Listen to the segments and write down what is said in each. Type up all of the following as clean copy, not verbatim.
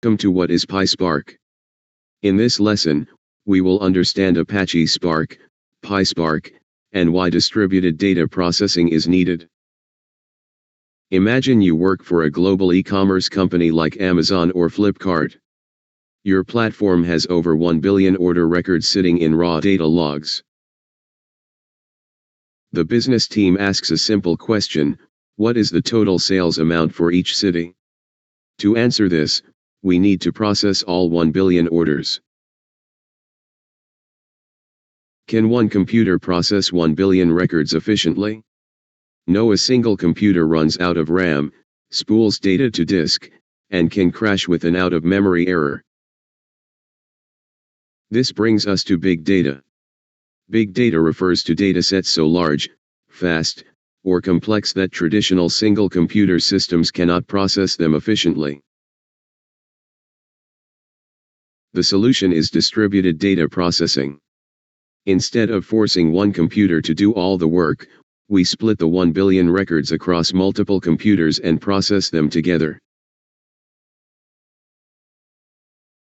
Welcome to What is PySpark. In this lesson, we will understand Apache Spark, PySpark, and why distributed data processing is needed. Imagine you work for a global e-commerce company like Amazon or Flipkart. Your platform has over 1 billion order records sitting in raw data logs. The business team asks a simple question: what is the total sales amount for each city? To answer this, we need to process all 1 billion orders. Can one computer process 1 billion records efficiently? No, a single computer runs out of RAM, spools data to disk, and can crash with an out-of-memory error. This brings us to big data. Big data refers to datasets so large, fast, or complex that traditional single computer systems cannot process them efficiently. The solution is distributed data processing. Instead of forcing one computer to do all the work, we split the 1 billion records across multiple computers and process them together.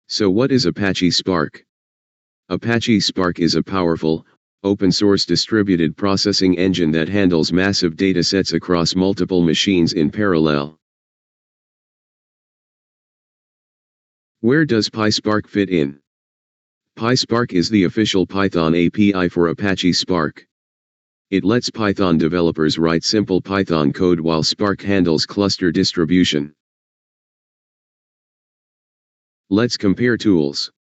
So what is Apache Spark? Apache Spark is a powerful, open-source distributed processing engine that handles massive datasets across multiple machines in parallel. Where does PySpark fit in? PySpark is the official Python API for Apache Spark. It lets Python developers write simple Python code while Spark handles cluster distribution. Let's compare tools.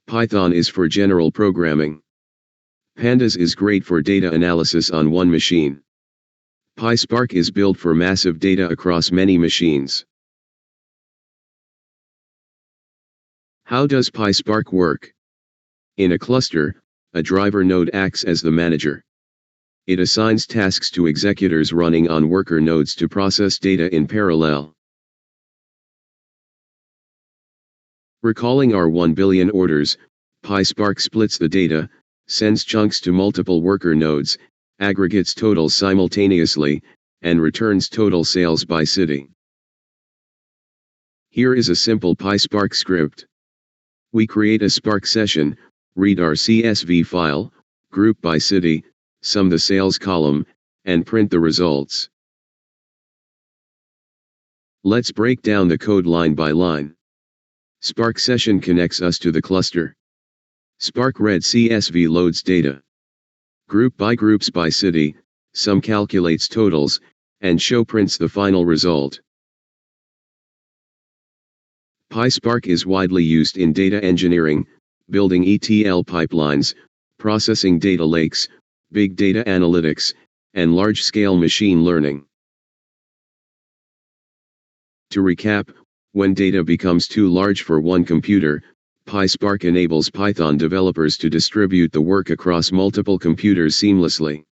Python is for general programming. Pandas is great for data analysis on one machine. PySpark is built for massive data across many machines. How does PySpark work? In a cluster, a driver node acts as the manager. It assigns tasks to executors running on worker nodes to process data in parallel. Recalling our 1 billion orders, PySpark splits the data, sends chunks to multiple worker nodes, aggregates totals simultaneously, and returns total sales by city. Here is a simple PySpark script. We create a Spark session, read our CSV file, group by city, sum the sales column, and print the results. Let's break down the code line by line. Spark session connects us to the cluster. Spark read CSV loads data. Group by groups by city, sum calculates totals, and show prints the final result. PySpark is widely used in data engineering, building ETL pipelines, processing data lakes, big data analytics, and large-scale machine learning. To recap, when data becomes too large for one computer, PySpark enables Python developers to distribute the work across multiple computers seamlessly.